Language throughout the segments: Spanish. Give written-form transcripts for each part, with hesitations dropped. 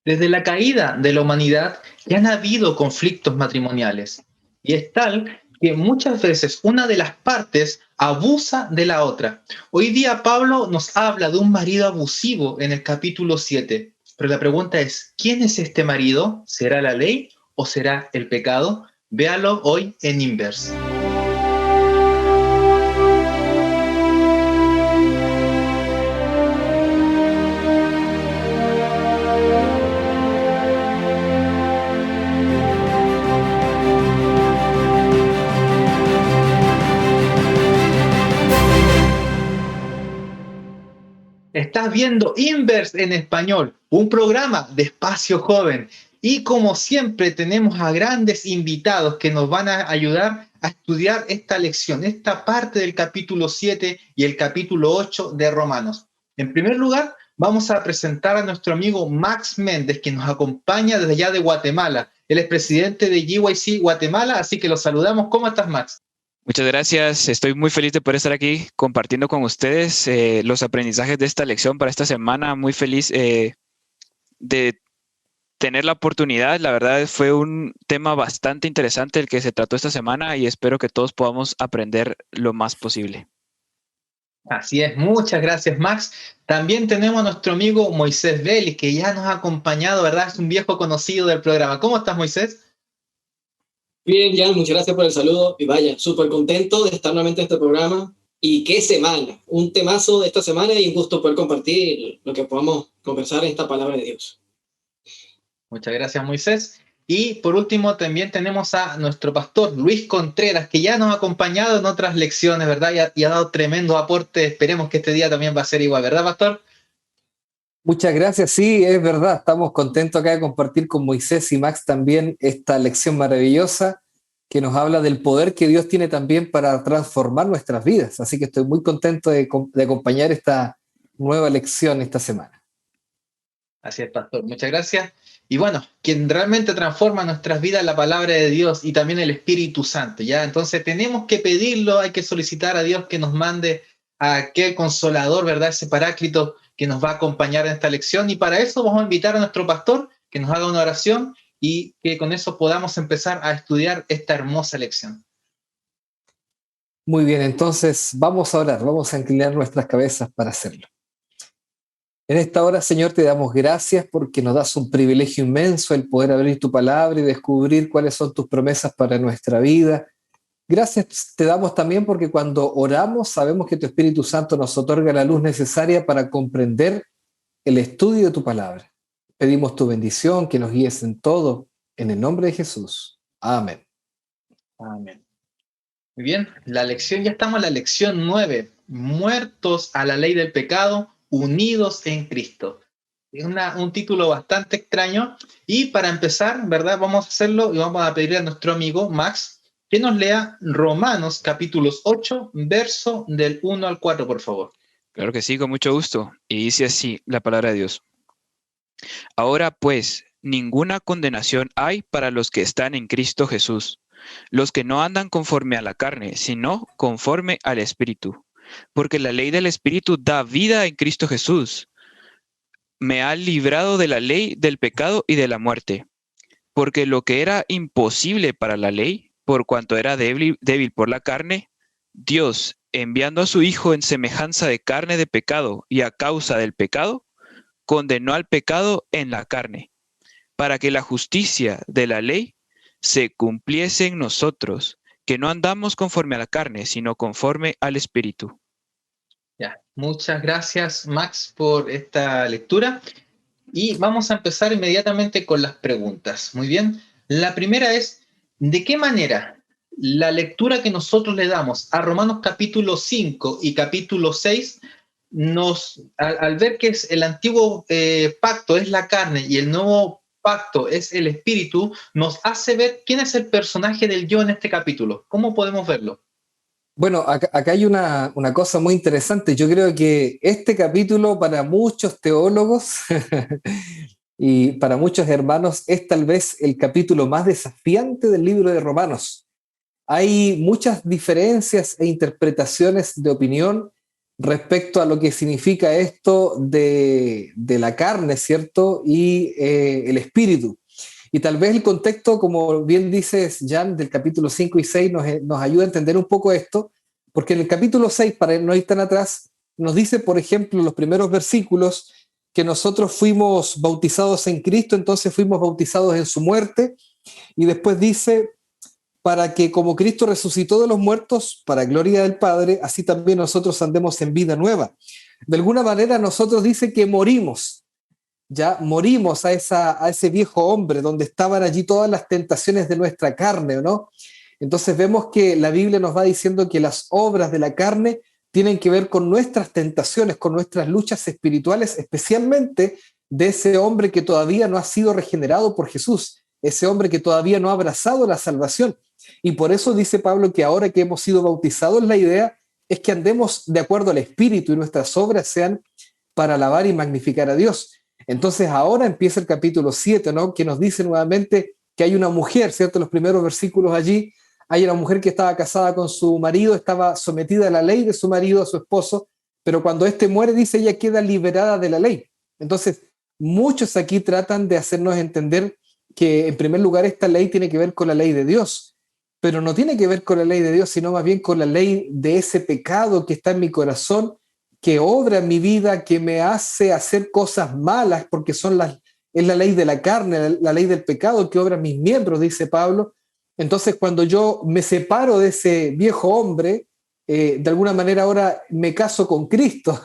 Desde la caída de la humanidad ya han habido conflictos matrimoniales y es tal que muchas veces una de las partes abusa de la otra. Hoy día Pablo nos habla de un marido abusivo en el capítulo 7, pero la pregunta es, ¿quién es este marido? ¿Será la ley o será el pecado? Véalo hoy en Inverse. Estás viendo Inverse en español, un programa de Espacio Joven. Y como siempre tenemos a grandes invitados que nos van a ayudar a estudiar esta lección, esta parte del capítulo 7 y el capítulo 8 de Romanos. En primer lugar, vamos a presentar a nuestro amigo Max Méndez, que nos acompaña desde allá de Guatemala. Él es presidente de GYC Guatemala, así que lo saludamos. ¿Cómo estás, Max? Muchas gracias. Estoy muy feliz de poder estar aquí compartiendo con ustedes los aprendizajes de esta lección para esta semana. Muy feliz de tener la oportunidad. La verdad fue un tema bastante interesante el que se trató esta semana y espero que todos podamos aprender lo más posible. Así es, muchas gracias, Max. También tenemos a nuestro amigo Moisés Vélez, que ya nos ha acompañado, ¿verdad? Es un viejo conocido del programa. ¿Cómo estás, Moisés? Bien, Jan, muchas gracias por el saludo y vaya, súper contento de estar nuevamente en este programa. Y qué semana, un temazo de esta semana y un gusto poder compartir lo que podamos conversar en esta palabra de Dios. Muchas gracias, Moisés. Y por último, también tenemos a nuestro pastor Luis Contreras, que ya nos ha acompañado en otras lecciones, ¿verdad? Y ha dado tremendo aporte. Esperemos que este día también va a ser igual, ¿verdad, pastor? Muchas gracias, sí, es verdad, estamos contentos acá de compartir con Moisés y Max también esta lección maravillosa que nos habla del poder que Dios tiene también para transformar nuestras vidas. Así que estoy muy contento de acompañar esta nueva lección esta semana. Así es, pastor, muchas gracias. Y bueno, quien realmente transforma nuestras vidas es la palabra de Dios y también el Espíritu Santo, ¿ya? Entonces tenemos que pedirlo, hay que solicitar a Dios que nos mande a aquel consolador, ¿verdad? Ese paráclito que nos va a acompañar en esta lección. Y para eso vamos a invitar a nuestro pastor que nos haga una oración y que con eso podamos empezar a estudiar esta hermosa lección. Muy bien, entonces vamos a orar, vamos a inclinar nuestras cabezas para hacerlo. En esta hora, Señor, te damos gracias porque nos das un privilegio inmenso el poder abrir tu palabra y descubrir cuáles son tus promesas para nuestra vida. Gracias te damos también porque cuando oramos sabemos que tu Espíritu Santo nos otorga la luz necesaria para comprender el estudio de tu palabra. Pedimos tu bendición, que nos guíes en todo, en el nombre de Jesús. Amén. Amén. Muy bien, la lección, ya estamos en la lección 9, muertos a la ley del pecado, unidos en Cristo. Es un título bastante extraño y para empezar, ¿verdad? Vamos a hacerlo y vamos a pedirle a nuestro amigo Max que nos lea Romanos capítulos 8, verso del 1 al 4, por favor. Claro que sí, con mucho gusto. Y dice así la palabra de Dios. Ahora pues, ninguna condenación hay para los que están en Cristo Jesús, los que no andan conforme a la carne, sino conforme al Espíritu. Porque la ley del Espíritu da vida en Cristo Jesús. Me ha librado de la ley del pecado y de la muerte. Porque lo que era imposible para la ley, por cuanto era débil por la carne, Dios, enviando a su Hijo en semejanza de carne de pecado y a causa del pecado, condenó al pecado en la carne, para que la justicia de la ley se cumpliese en nosotros, que no andamos conforme a la carne, sino conforme al Espíritu. Ya, muchas gracias, Max, por esta lectura. Y vamos a empezar inmediatamente con las preguntas. Muy bien. La primera es, ¿de qué manera la lectura que nosotros le damos a Romanos capítulo 5 y capítulo 6 al ver que es el antiguo pacto es la carne y el nuevo pacto es el espíritu, nos hace ver quién es el personaje del yo en este capítulo? ¿Cómo podemos verlo? Bueno, acá hay una cosa muy interesante. Yo creo que este capítulo para muchos teólogos y para muchos hermanos es tal vez el capítulo más desafiante del libro de Romanos. Hay muchas diferencias e interpretaciones de opinión respecto a lo que significa esto de la carne, ¿cierto? Y el espíritu. Y tal vez el contexto, como bien dices, Jan, del capítulo 5 y 6 nos ayuda a entender un poco esto, porque en el capítulo 6, para no ir tan atrás, nos dice, por ejemplo, en los primeros versículos, que nosotros fuimos bautizados en Cristo, entonces fuimos bautizados en su muerte, y después dice, para que como Cristo resucitó de los muertos, para gloria del Padre, así también nosotros andemos en vida nueva. De alguna manera nosotros dice que morimos, ya morimos a ese viejo hombre donde estaban allí todas las tentaciones de nuestra carne, ¿no? Entonces vemos que la Biblia nos va diciendo que las obras de la carne tienen que ver con nuestras tentaciones, con nuestras luchas espirituales, especialmente de ese hombre que todavía no ha sido regenerado por Jesús, ese hombre que todavía no ha abrazado la salvación. Y por eso dice Pablo que ahora que hemos sido bautizados, la idea es que andemos de acuerdo al Espíritu y nuestras obras sean para alabar y magnificar a Dios. Entonces ahora empieza el capítulo 7, ¿no? Que nos dice nuevamente que hay una mujer, ¿cierto? Los primeros versículos allí, hay una mujer que estaba casada con su marido, estaba sometida a la ley de su marido, a su esposo, pero cuando éste muere, dice, ella queda liberada de la ley. Entonces, muchos aquí tratan de hacernos entender que, en primer lugar, esta ley tiene que ver con la ley de Dios, pero no tiene que ver con la ley de Dios, sino más bien con la ley de ese pecado que está en mi corazón, que obra en mi vida, que me hace hacer cosas malas, porque es la ley de la carne, la ley del pecado que obra en mis miembros, dice Pablo. Entonces, cuando yo me separo de ese viejo hombre, de alguna manera ahora me caso con Cristo,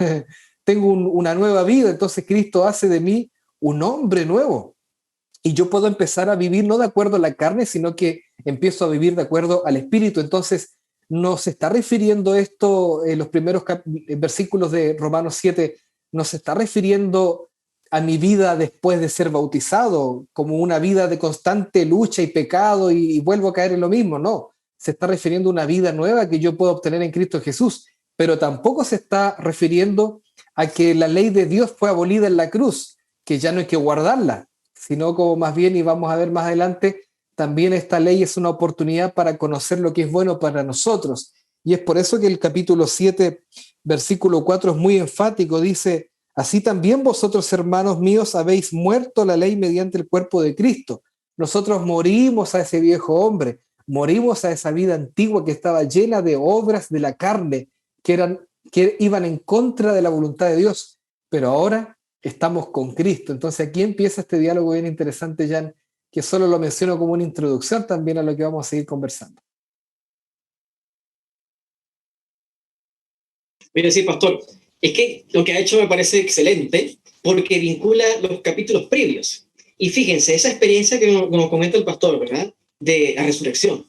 tengo una nueva vida, entonces Cristo hace de mí un hombre nuevo. Y yo puedo empezar a vivir no de acuerdo a la carne, sino que empiezo a vivir de acuerdo al Espíritu. Entonces, nos está refiriendo esto en los primeros versículos de Romanos 7, nos está refiriendo a mi vida después de ser bautizado, como una vida de constante lucha y pecado y vuelvo a caer en lo mismo. No, se está refiriendo a una vida nueva que yo puedo obtener en Cristo Jesús, pero tampoco se está refiriendo a que la ley de Dios fue abolida en la cruz, que ya no hay que guardarla, sino como más bien, y vamos a ver más adelante, también esta ley es una oportunidad para conocer lo que es bueno para nosotros. Y es por eso que el capítulo 7, versículo 4 es muy enfático, dice, así también vosotros, hermanos míos, habéis muerto la ley mediante el cuerpo de Cristo. Nosotros morimos a ese viejo hombre, morimos a esa vida antigua que estaba llena de obras de la carne, que iban en contra de la voluntad de Dios, pero ahora estamos con Cristo. Entonces aquí empieza este diálogo bien interesante, Jan, que solo lo menciono como una introducción también a lo que vamos a seguir conversando. Mire, sí, pastor, es que lo que ha hecho me parece excelente porque vincula los capítulos previos. Y fíjense, esa experiencia que nos comenta el pastor, ¿verdad? De la resurrección,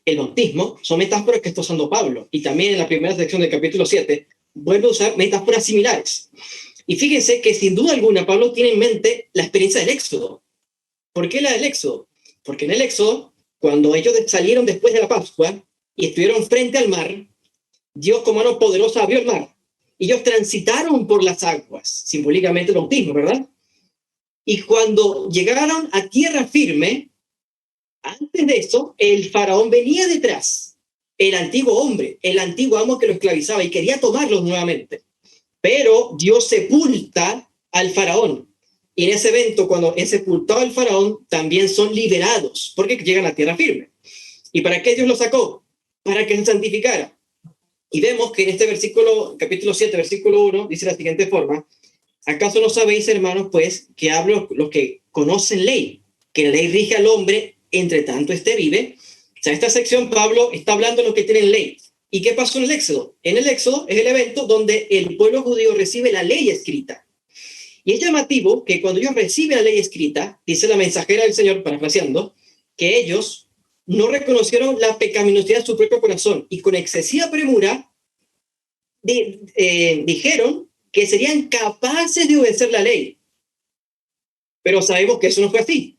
el bautismo, son metáforas que está usando Pablo. Y también en la primera sección del capítulo 7 vuelve a usar metáforas similares. Y fíjense que sin duda alguna Pablo tiene en mente la experiencia del Éxodo. ¿Por qué la del Éxodo? Porque en el Éxodo, cuando ellos salieron después de la Pascua y estuvieron frente al mar, Dios con mano poderosa abrió el mar. Ellos transitaron por las aguas, simbólicamente el bautismo, ¿verdad? Y cuando llegaron a tierra firme, antes de eso, el faraón venía detrás, el antiguo hombre, el antiguo amo que lo esclavizaba y quería tomarlos nuevamente. Pero Dios sepulta al faraón. Y en ese evento, cuando es sepultado el faraón, también son liberados, porque llegan a tierra firme. ¿Y para qué Dios los sacó? Para que se santificara. Y vemos que en este versículo, capítulo 7, versículo 1, dice de la siguiente forma, ¿acaso no sabéis, hermanos, pues, que hablo los que conocen ley, que la ley rige al hombre, entre tanto este vive? O sea, esta sección, Pablo está hablando de los que tienen ley. ¿Y qué pasó en el Éxodo? En el Éxodo es el evento donde el pueblo judío recibe la ley escrita. Y es llamativo que cuando ellos reciben la ley escrita, dice la mensajera del Señor, parafraseando, que ellos no reconocieron la pecaminosidad de su propio corazón y con excesiva premura dijeron que serían capaces de obedecer la ley. Pero sabemos que eso no fue así.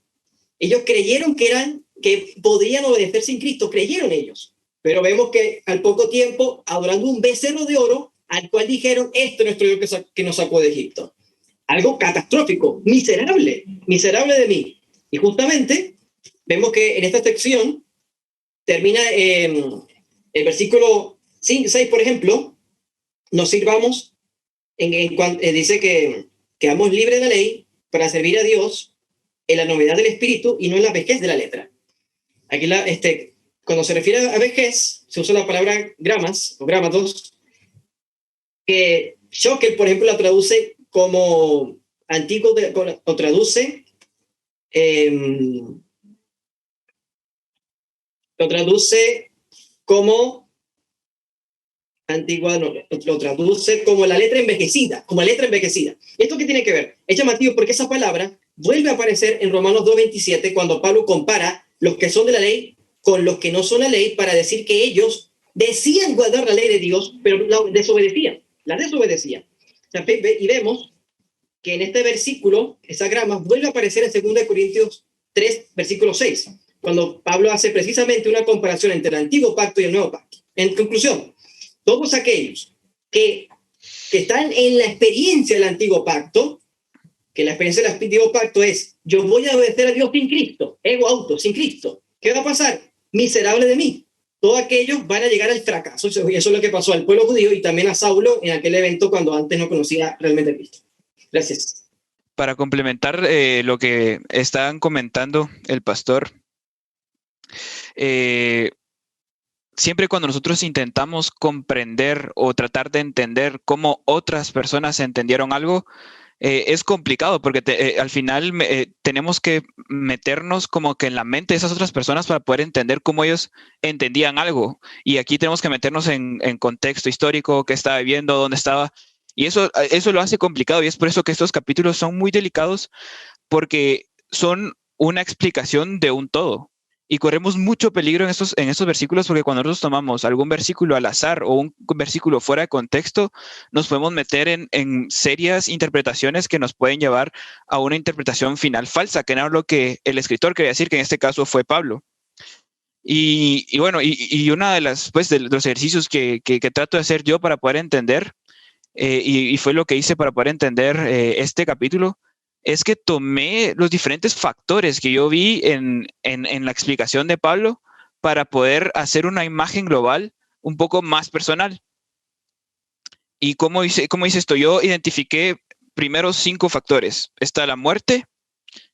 Ellos creyeron que podrían obedecer sin Cristo, creyeron ellos. Pero vemos que al poco tiempo, adorando un becerro de oro, al cual dijeron, este es nuestro Dios que nos sacó de Egipto. Algo catastrófico, miserable de mí. Y justamente vemos que en esta sección termina el versículo 6, por ejemplo, nos sirvamos, dice que quedamos libres de la ley para servir a Dios en la novedad del espíritu y no en la vejez de la letra. Aquí cuando se refiere a vejez, se usa la palabra gramas o gramatos, que Schocker, por ejemplo, la traduce como antiguo, o traduce como antigua, no, lo traduce como la letra envejecida, como letra envejecida. ¿Esto qué tiene que ver? Es llamativo porque esa palabra vuelve a aparecer en Romanos 2:27 cuando Pablo compara los que son de la ley con los que no son la ley para decir que ellos decían guardar la ley de Dios, pero la desobedecían. Y vemos que en este versículo, esa grama vuelve a aparecer en 2 Corintios 3, versículo 6, cuando Pablo hace precisamente una comparación entre el antiguo pacto y el nuevo pacto. En conclusión, todos aquellos que están en la experiencia del antiguo pacto, que la experiencia del antiguo pacto es, yo voy a obedecer a Dios sin Cristo, ego auto, sin Cristo. ¿Qué va a pasar? Miserable de mí. Todos aquellos van a llegar al fracaso. Eso es lo que pasó al pueblo judío y también a Saulo en aquel evento cuando antes no conocía realmente a Cristo. Gracias. Para complementar lo que estaban comentando el pastor, siempre cuando nosotros intentamos comprender o tratar de entender cómo otras personas entendieron algo, es complicado porque al final tenemos que meternos como que en la mente de esas otras personas para poder entender cómo ellos entendían algo. Y aquí tenemos que meternos en contexto histórico, qué estaba viviendo, dónde estaba. Y eso lo hace complicado y es por eso que estos capítulos son muy delicados porque son una explicación de un todo. Y corremos mucho peligro en estos versículos porque cuando nosotros tomamos algún versículo al azar o un versículo fuera de contexto, nos podemos meter en serias interpretaciones que nos pueden llevar a una interpretación final falsa, que no es lo que el escritor quería decir, que en este caso fue Pablo. Y bueno, una de los ejercicios que trato de hacer yo para poder entender, y fue lo que hice para poder entender este capítulo, es que tomé los diferentes factores que yo vi en la explicación de Pablo para poder hacer una imagen global un poco más personal. ¿Y cómo hice esto? Yo identifiqué primero 5 factores. Está la muerte,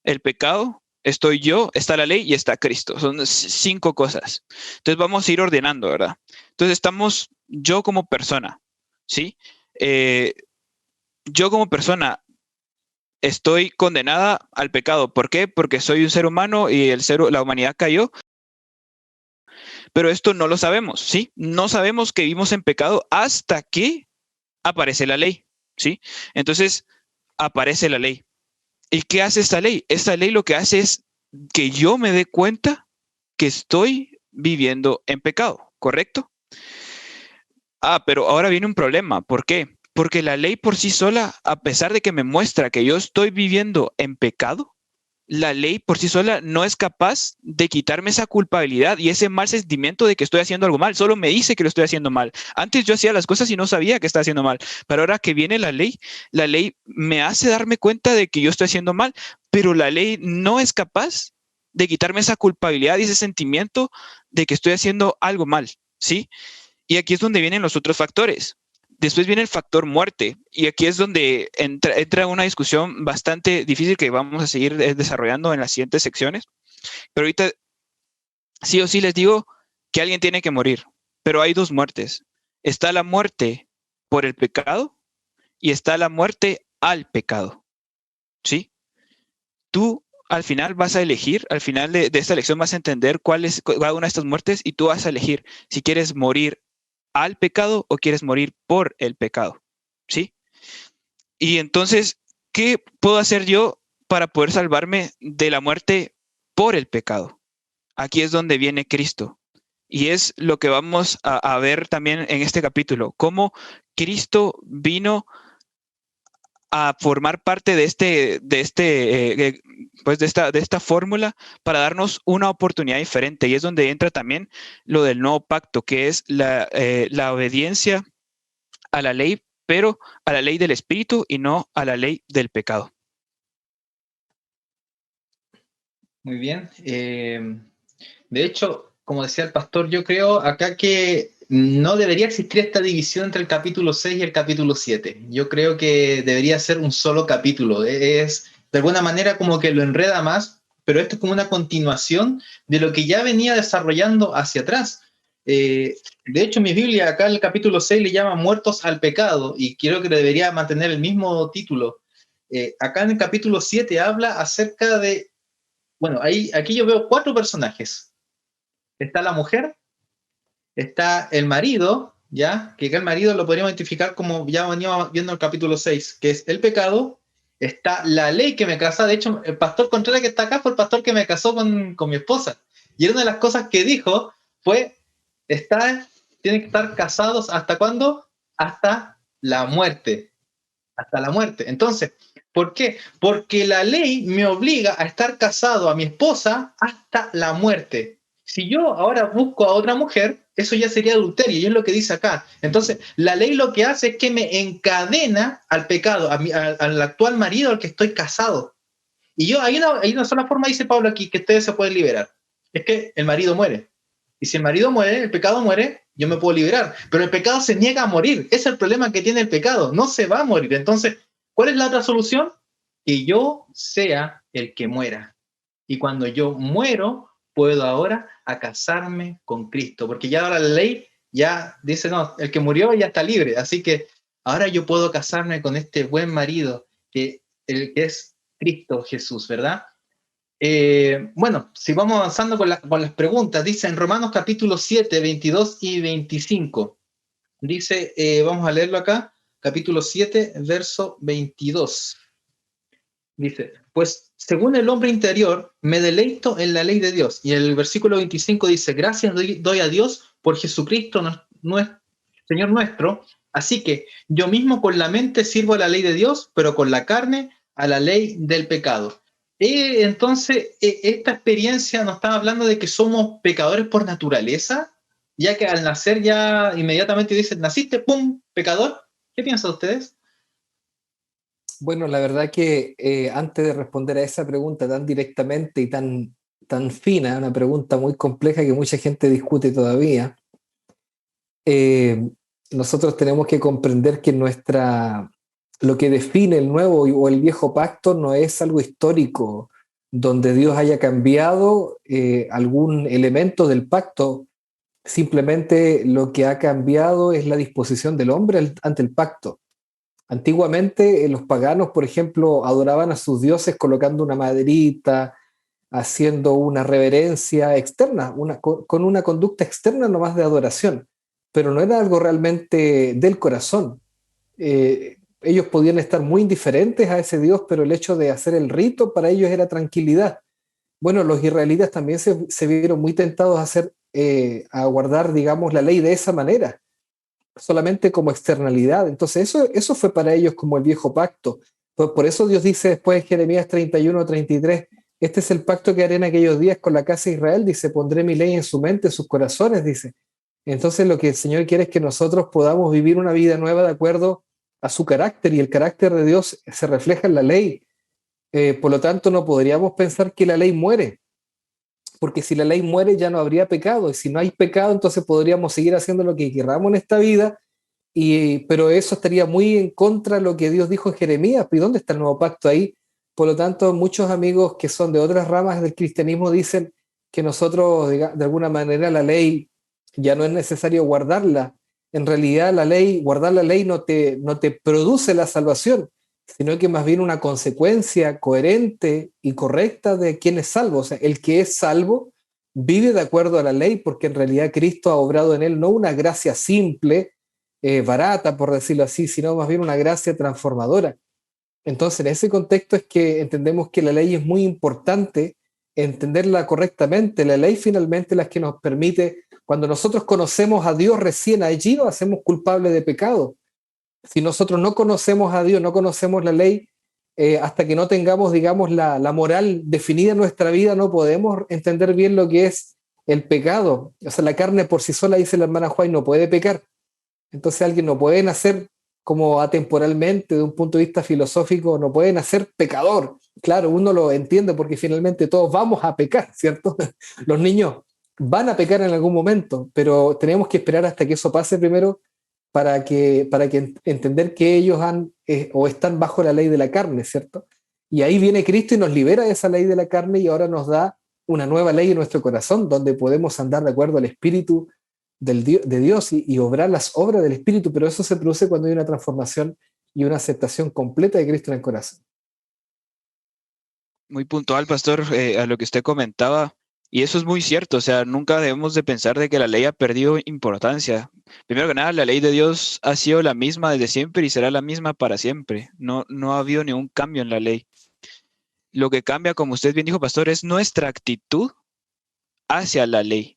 el pecado, estoy yo, está la ley y está Cristo. Son 5 cosas. Entonces vamos a ir ordenando, ¿verdad? Entonces estamos yo como persona, ¿sí? Yo como persona estoy condenada al pecado. ¿Por qué? Porque soy un ser humano y la humanidad cayó. Pero esto no lo sabemos, ¿sí? No sabemos que vivimos en pecado hasta que aparece la ley, ¿sí? Entonces, aparece la ley. ¿Y qué hace esta ley? Esta ley lo que hace es que yo me dé cuenta que estoy viviendo en pecado, ¿correcto? Pero ahora viene un problema. ¿Por qué? Porque la ley por sí sola, a pesar de que me muestra que yo estoy viviendo en pecado, la ley por sí sola no es capaz de quitarme esa culpabilidad y ese mal sentimiento de que estoy haciendo algo mal. Solo me dice que lo estoy haciendo mal. Antes yo hacía las cosas y no sabía que estaba haciendo mal. Pero ahora que viene la ley me hace darme cuenta de que yo estoy haciendo mal, pero la ley no es capaz de quitarme esa culpabilidad y ese sentimiento de que estoy haciendo algo mal, ¿sí? Y aquí es donde vienen los otros factores. Después viene el factor muerte y aquí es donde entra una discusión bastante difícil que vamos a seguir desarrollando en las siguientes secciones. Pero ahorita sí o sí les digo que alguien tiene que morir, pero hay 2 muertes. Está la muerte por el pecado y está la muerte al pecado, ¿sí? Tú al final vas a elegir, al final de esta lección vas a entender cuál es cada una de estas muertes y tú vas a elegir si quieres morir al pecado o quieres morir por el pecado, ¿sí? Y entonces, ¿qué puedo hacer yo para poder salvarme de la muerte por el pecado? Aquí es donde viene Cristo. Y es lo que vamos a ver también en este capítulo, cómo Cristo vino a formar parte de esta fórmula para darnos una oportunidad diferente. Y es donde entra también lo del nuevo pacto, que es la obediencia a la ley, pero a la ley del espíritu y no a la ley del pecado. Muy bien. De hecho, como decía el pastor, yo creo acá que no debería existir esta división entre el capítulo 6 y el capítulo 7. Yo creo que debería ser un solo capítulo. Es de alguna manera como que lo enreda más, pero esto es como una continuación de lo que ya venía desarrollando hacia atrás. De hecho, mi Biblia acá el capítulo 6 le llama muertos al pecado y creo que debería mantener el mismo título. Acá en el capítulo 7 habla acerca de, bueno, aquí yo veo 4 personajes. Está la mujer, está el marido, ¿ya? Que acá el marido lo podríamos identificar como ya veníamos viendo el capítulo 6, que es el pecado. Está la ley que me casa. De hecho, el pastor Contreras que está acá fue el pastor que me casó con mi esposa. Y una de las cosas que dijo fue, tienen que estar casados ¿hasta cuándo? Hasta la muerte. Hasta la muerte. Entonces, ¿por qué? Porque la ley me obliga a estar casado a mi esposa hasta la muerte. Si yo ahora busco a otra mujer, eso ya sería adulterio, y es lo que dice acá. Entonces, la ley lo que hace es que me encadena al pecado, al actual marido al que estoy casado. Y yo, hay una sola forma, dice Pablo aquí, que ustedes se pueden liberar. Es que el marido muere. Y si el marido muere, el pecado muere, yo me puedo liberar. Pero el pecado se niega a morir. Ese es el problema que tiene el pecado. No se va a morir. Entonces, ¿cuál es la otra solución? Que yo sea el que muera. Y cuando yo muero, puedo ahora a casarme con Cristo. Porque ya ahora la ley ya dice, no, el que murió ya está libre. Así que ahora yo puedo casarme con este buen marido, el que es Cristo Jesús, ¿verdad? Bueno, si vamos avanzando con las preguntas, dice en Romanos capítulo 7, 22 y 25, dice, vamos a leerlo acá, capítulo 7, verso 22, dice, pues según el hombre interior, me deleito en la ley de Dios, y el versículo 25 dice, gracias doy a Dios por Jesucristo, Señor nuestro, así que yo mismo con la mente sirvo a la ley de Dios, pero con la carne a la ley del pecado. Entonces, esta experiencia nos está hablando de que somos pecadores por naturaleza, ya que al nacer ya inmediatamente dicen, naciste, ¡pum!, pecador. ¿Qué piensan ustedes? Bueno, la verdad que antes de responder a esa pregunta tan directamente y tan fina, una pregunta muy compleja que mucha gente discute todavía, nosotros tenemos que comprender que lo que define el nuevo o el viejo pacto no es algo histórico, donde Dios haya cambiado algún elemento del pacto. Simplemente lo que ha cambiado es la disposición del hombre ante el pacto. Antiguamente los paganos, por ejemplo, adoraban a sus dioses colocando una maderita, haciendo una reverencia externa, con una conducta externa nomás de adoración, pero no era algo realmente del corazón. Ellos podían estar muy indiferentes a ese Dios, pero el hecho de hacer el rito para ellos era tranquilidad. Bueno, los israelitas también se vieron muy tentados a guardar, digamos, la ley de esa manera, solamente como externalidad. Entonces eso fue para ellos como el viejo pacto. Por eso Dios dice después en Jeremías 31-33, este es el pacto que haré en aquellos días con la casa de Israel, dice, pondré mi ley en su mente, en sus corazones, dice. Entonces lo que el Señor quiere es que nosotros podamos vivir una vida nueva de acuerdo a su carácter, y el carácter de Dios se refleja en la ley. Por lo tanto, no podríamos pensar que la ley muere, porque si la ley muere ya no habría pecado, y si no hay pecado, entonces podríamos seguir haciendo lo que queramos en esta vida, pero eso estaría muy en contra de lo que Dios dijo en Jeremías. ¿Y dónde está el nuevo pacto ahí? Por lo tanto, muchos amigos que son de otras ramas del cristianismo dicen que nosotros, de alguna manera, la ley ya no es necesario guardarla. En realidad, guardar la ley no te produce la salvación, sino que más bien una consecuencia coherente y correcta de quién es salvo. O sea, el que es salvo vive de acuerdo a la ley, porque en realidad Cristo ha obrado en él no una gracia simple, barata, por decirlo así, sino más bien una gracia transformadora. Entonces, en ese contexto es que entendemos que la ley es muy importante entenderla correctamente. La ley finalmente es la que nos permite, cuando nosotros conocemos a Dios recién allí, nos hacemos culpables de pecado. Si nosotros no conocemos a Dios, no conocemos la ley, hasta que no tengamos, digamos, la moral definida en nuestra vida, no podemos entender bien lo que es el pecado. O sea, la carne por sí sola, dice la hermana Juan, no puede pecar. Entonces alguien no puede nacer como atemporalmente, de un punto de vista filosófico, no puede nacer pecador. Claro, uno lo entiende porque finalmente todos vamos a pecar, ¿cierto? Los niños van a pecar en algún momento, pero tenemos que esperar hasta que eso pase primero para que entender que ellos han o están bajo la ley de la carne, ¿cierto? Y ahí viene Cristo y nos libera de esa ley de la carne y ahora nos da una nueva ley en nuestro corazón donde podemos andar de acuerdo al Espíritu de Dios y obrar las obras del Espíritu, pero eso se produce cuando hay una transformación y una aceptación completa de Cristo en el corazón. Muy puntual, pastor, a lo que usted comentaba. Y eso es muy cierto, o sea, nunca debemos de pensar de que la ley ha perdido importancia. Primero que nada, la ley de Dios ha sido la misma desde siempre y será la misma para siempre. No ha habido ningún cambio en la ley. Lo que cambia, como usted bien dijo, pastor, es nuestra actitud hacia la ley.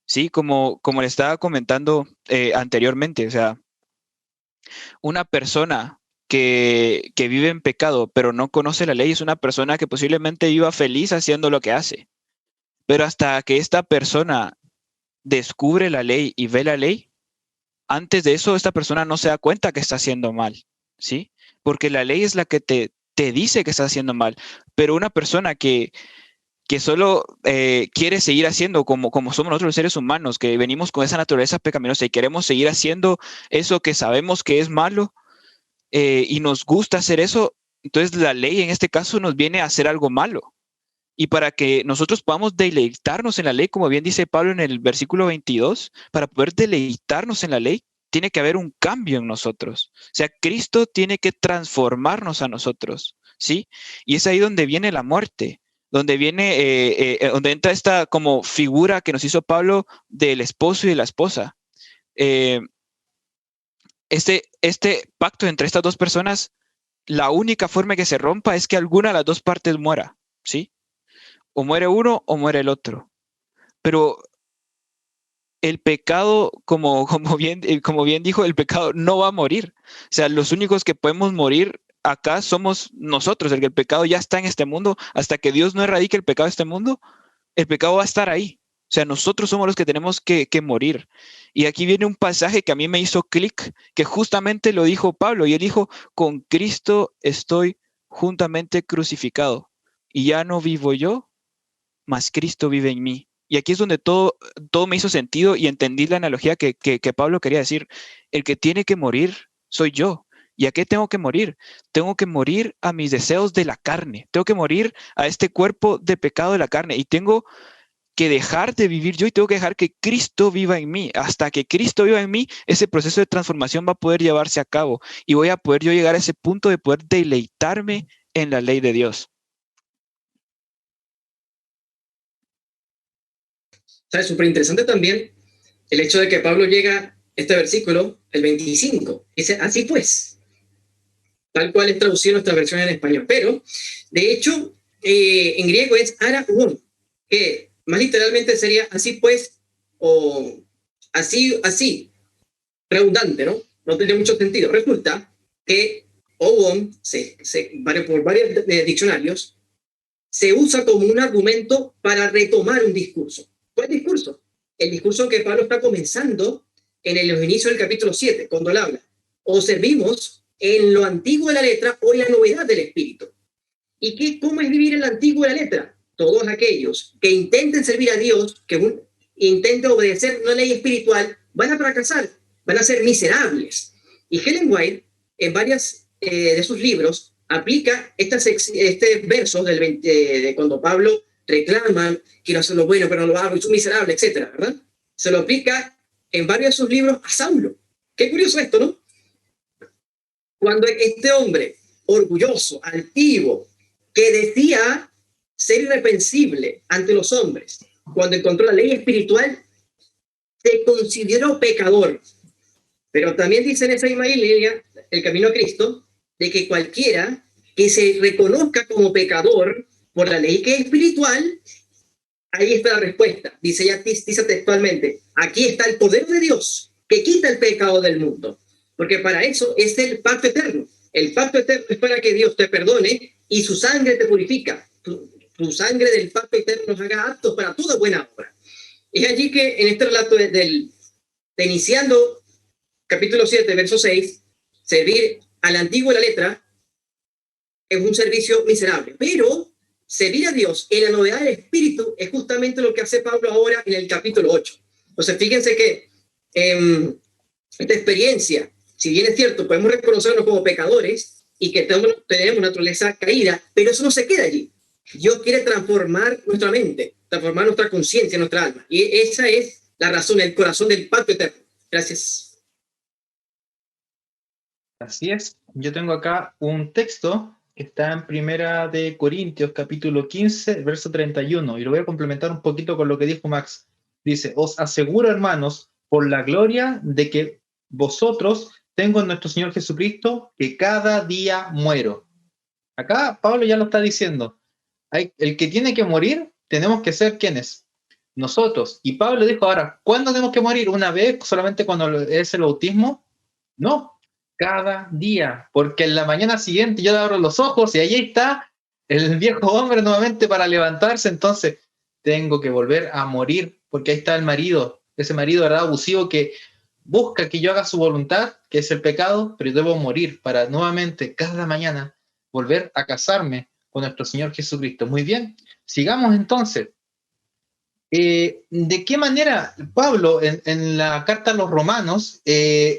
Sí, como le estaba comentando anteriormente, o sea, una persona que vive en pecado pero no conoce la ley es una persona que posiblemente viva feliz haciendo lo que hace. Pero hasta que esta persona descubre la ley y ve la ley, antes de eso esta persona no se da cuenta que está haciendo mal, ¿sí? Porque la ley es la que te dice que está haciendo mal. Pero una persona que solo quiere seguir haciendo como somos nosotros los seres humanos, que venimos con esa naturaleza pecaminosa y queremos seguir haciendo eso que sabemos que es malo y nos gusta hacer eso, entonces la ley en este caso nos viene a hacer algo malo. Y para que nosotros podamos deleitarnos en la ley, como bien dice Pablo en el versículo 22, para poder deleitarnos en la ley, tiene que haber un cambio en nosotros. O sea, Cristo tiene que transformarnos a nosotros, ¿sí? Y es ahí donde viene la muerte, donde viene, donde entra esta como figura que nos hizo Pablo del esposo y de la esposa. Este pacto entre estas dos personas, la única forma que se rompa es que alguna de las dos partes muera, ¿sí? O muere uno o muere el otro. Pero el pecado, como bien dijo, el pecado no va a morir. O sea, los únicos que podemos morir acá somos nosotros, el pecado ya está en este mundo. Hasta que Dios no erradique el pecado de este mundo, el pecado va a estar ahí. O sea, nosotros somos los que tenemos que morir. Y aquí viene un pasaje que a mí me hizo clic, que justamente lo dijo Pablo, y él dijo, con Cristo estoy juntamente crucificado. Y ya no vivo yo, mas Cristo vive en mí. Y aquí es donde todo me hizo sentido y entendí la analogía que Pablo quería decir. El que tiene que morir soy yo. ¿Y a qué tengo que morir? Tengo que morir a mis deseos de la carne. Tengo que morir a este cuerpo de pecado de la carne. Y tengo que dejar de vivir yo y tengo que dejar que Cristo viva en mí. Hasta que Cristo viva en mí, ese proceso de transformación va a poder llevarse a cabo. Y voy a poder yo llegar a ese punto de poder deleitarme en la ley de Dios. O sea, es súper interesante también el hecho de que Pablo llega a este versículo, el 25, dice, así pues, tal cual es traducido nuestra versión en español. Pero, de hecho, en griego es ara un, que más literalmente sería así pues, o así, redundante, ¿no? No tendría mucho sentido. Resulta que ovon, por varios diccionarios, se usa como un argumento para retomar un discurso. ¿Cuál discurso? El discurso que Pablo está comenzando en los inicios del capítulo 7, cuando él habla. O servimos en lo antiguo de la letra o en la novedad del espíritu. ¿Y cómo es vivir en lo antiguo de la letra? Todos aquellos que intenten servir a Dios, que intenten obedecer una ley espiritual, van a fracasar, van a ser miserables. Y Ellen White, en varios de sus libros, aplica este verso de cuando Pablo reclama, quiero hacer lo bueno, pero no lo hago, y soy miserable, etcétera, ¿verdad? Se lo aplica en varios de sus libros a Saulo. Qué curioso esto, ¿no? Cuando este hombre orgulloso, altivo, que decía ser irreprensible ante los hombres, cuando encontró la ley espiritual, se consideró pecador. Pero también dice en esa misma línea, el camino a Cristo, de que cualquiera que se reconozca como pecador por la ley que es espiritual, ahí está la respuesta. Dice textualmente, aquí está el poder de Dios que quita el pecado del mundo. Porque para eso es el pacto eterno. El pacto eterno es para que Dios te perdone y su sangre te purifica. Tu sangre del pacto eterno nos haga aptos para toda buena obra. Es allí que en este relato de iniciando capítulo 7, verso 6, servir al antiguo de la letra es un servicio miserable. Pero servir a Dios en la novedad del Espíritu es justamente lo que hace Pablo ahora en el capítulo 8. Entonces, fíjense que esta experiencia, si bien es cierto, podemos reconocernos como pecadores y que tenemos naturaleza caída, pero eso no se queda allí. Dios quiere transformar nuestra mente, transformar nuestra conciencia, nuestra alma. Y esa es la razón, el corazón del pacto eterno. Gracias. Así es. Yo tengo acá un texto que está en Primera de Corintios, capítulo 15, verso 31, y lo voy a complementar un poquito con lo que dijo Max. Dice, os aseguro, hermanos, por la gloria de que vosotros tengo en nuestro Señor Jesucristo, que cada día muero. Acá Pablo ya lo está diciendo. El que tiene que morir, tenemos que ser ¿quiénes? Nosotros. Y Pablo dijo, ahora, ¿cuándo tenemos que morir? ¿Una vez solamente cuando es el bautismo? No, cada día, porque en la mañana siguiente yo abro los ojos y ahí está el viejo hombre nuevamente para levantarse. Entonces tengo que volver a morir, porque ahí está el marido, ese marido, ¿verdad?, abusivo, que busca que yo haga su voluntad, que es el pecado, pero debo morir para nuevamente cada mañana volver a casarme con nuestro Señor Jesucristo. Muy bien, sigamos entonces. ¿De qué manera Pablo en la carta a los Romanos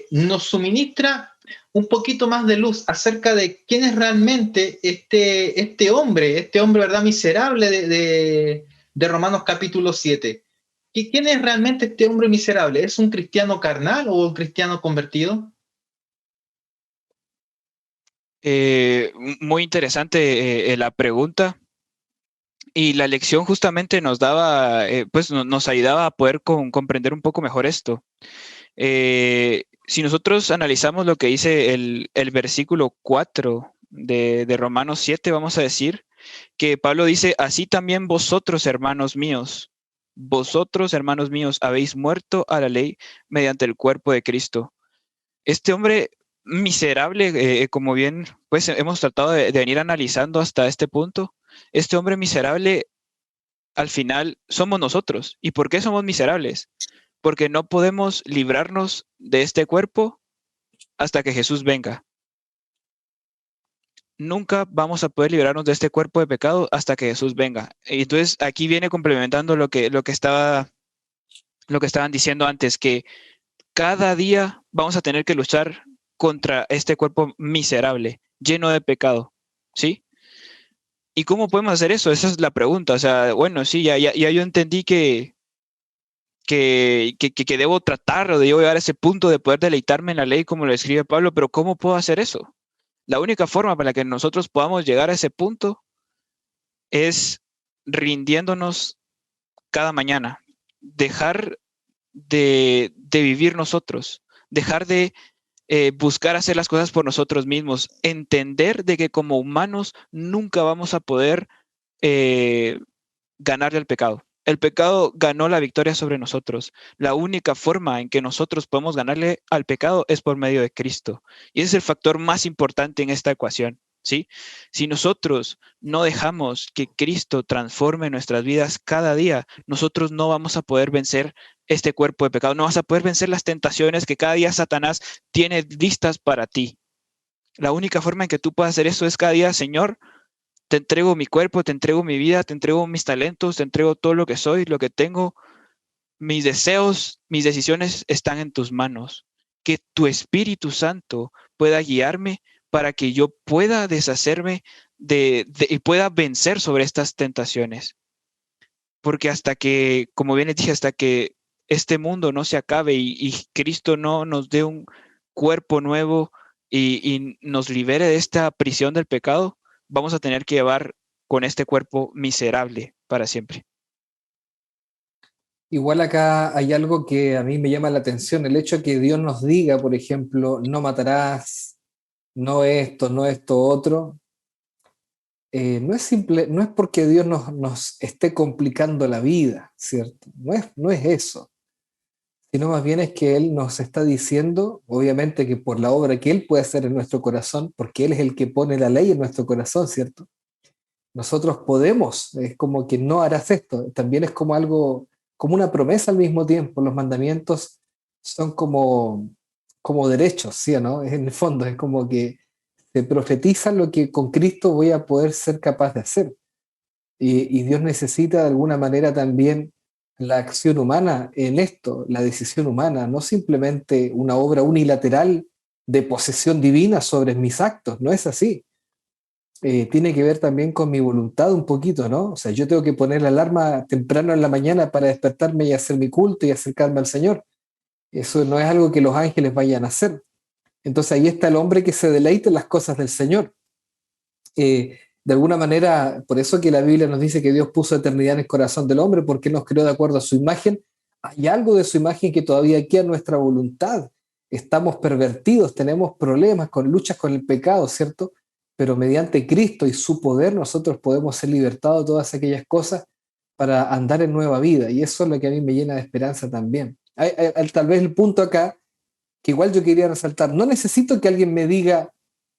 nos suministra un poquito más de luz acerca de quién es realmente este hombre, ¿verdad?, miserable de Romanos capítulo 7? ¿Quién es realmente este hombre miserable? ¿Es un cristiano carnal o un cristiano convertido? Muy interesante la pregunta. Y la lección justamente nos daba, nos ayudaba a poder comprender un poco mejor esto. Si nosotros analizamos lo que dice el versículo 4 de Romanos 7, vamos a decir que Pablo dice, así también vosotros, hermanos míos, habéis muerto a la ley mediante el cuerpo de Cristo. Este hombre miserable, como bien pues hemos tratado de venir analizando hasta este punto, este hombre miserable al final somos nosotros. ¿Y por qué somos miserables? Porque no podemos librarnos de este cuerpo hasta que Jesús venga. Nunca vamos a poder librarnos de este cuerpo de pecado hasta que Jesús venga. Y entonces aquí viene complementando lo que estaban diciendo antes, que cada día vamos a tener que luchar contra este cuerpo miserable, lleno de pecado, ¿sí? ¿Y cómo podemos hacer eso? Esa es la pregunta. O sea, bueno, sí, ya yo entendí que debo tratar o debo llegar a ese punto de poder deleitarme en la ley como lo escribe Pablo, pero ¿cómo puedo hacer eso? La única forma para que nosotros podamos llegar a ese punto es rindiéndonos cada mañana, dejar de vivir nosotros, dejar de buscar hacer las cosas por nosotros mismos, entender de que como humanos nunca vamos a poder ganarle al pecado. El pecado ganó la victoria sobre nosotros. La única forma en que nosotros podemos ganarle al pecado es por medio de Cristo. Y ese es el factor más importante en esta ecuación, ¿sí? Si nosotros no dejamos que Cristo transforme nuestras vidas cada día, nosotros no vamos a poder vencer este cuerpo de pecado, no vas a poder vencer las tentaciones que cada día Satanás tiene listas para ti. La única forma en que tú puedas hacer eso es cada día, Señor, te entrego mi cuerpo, te entrego mi vida, te entrego mis talentos, te entrego todo lo que soy, lo que tengo. Mis deseos, mis decisiones están en tus manos. Que tu Espíritu Santo pueda guiarme para que yo pueda deshacerme y pueda vencer sobre estas tentaciones. Porque hasta que, como bien les dije, hasta que este mundo no se acabe y Cristo no nos dé un cuerpo nuevo y nos libere de esta prisión del pecado, vamos a tener que llevar con este cuerpo miserable para siempre. Igual acá hay algo que a mí me llama la atención, el hecho de que Dios nos diga, por ejemplo, no matarás, no esto otro, no es simple, no es porque Dios nos esté complicando la vida, ¿cierto? No es eso, sino más bien es que Él nos está diciendo, obviamente que por la obra que Él puede hacer en nuestro corazón, porque Él es el que pone la ley en nuestro corazón, ¿cierto? Nosotros podemos, es como que no harás esto, también es como algo, como una promesa al mismo tiempo. Los mandamientos son como derechos, ¿sí o no? En el fondo es como que se profetiza lo que con Cristo voy a poder ser capaz de hacer. y Dios necesita de alguna manera también la acción humana en esto, la decisión humana, no simplemente una obra unilateral de posesión divina sobre mis actos, no es así. Tiene que ver también con mi voluntad un poquito, ¿no? O sea, yo tengo que poner la alarma temprano en la mañana para despertarme y hacer mi culto y acercarme al Señor. Eso no es algo que los ángeles vayan a hacer. Entonces ahí está el hombre que se deleita en las cosas del Señor. De alguna manera, por eso que la Biblia nos dice que Dios puso eternidad en el corazón del hombre, porque nos creó de acuerdo a su imagen. Hay algo de su imagen que todavía queda en nuestra voluntad. Estamos pervertidos, tenemos problemas con luchas con el pecado, ¿cierto? Pero mediante Cristo y su poder nosotros podemos ser libertados de todas aquellas cosas para andar en nueva vida. Y eso es lo que a mí me llena de esperanza también. Tal vez el punto acá, que igual yo quería resaltar, no necesito que alguien me diga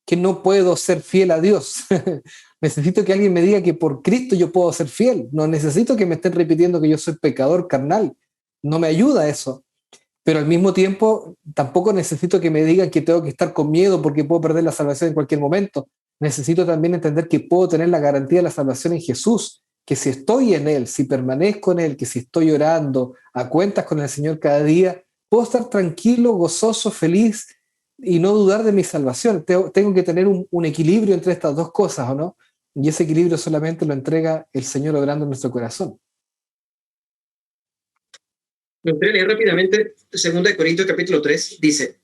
que no puedo ser fiel a Dios. Necesito que alguien me diga que por Cristo yo puedo ser fiel. No necesito que me estén repitiendo que yo soy pecador carnal. No me ayuda eso. Pero al mismo tiempo, tampoco necesito que me digan que tengo que estar con miedo porque puedo perder la salvación en cualquier momento. Necesito también entender que puedo tener la garantía de la salvación en Jesús, que si estoy en Él, si permanezco en Él, que si estoy orando a cuentas con el Señor cada día, puedo estar tranquilo, gozoso, feliz y no dudar de mi salvación. Tengo que tener un equilibrio entre estas dos cosas, ¿o no? Y ese equilibrio solamente lo entrega el Señor obrando en nuestro corazón. Me gustaría leer rápidamente 2 Corintios capítulo 3, dice,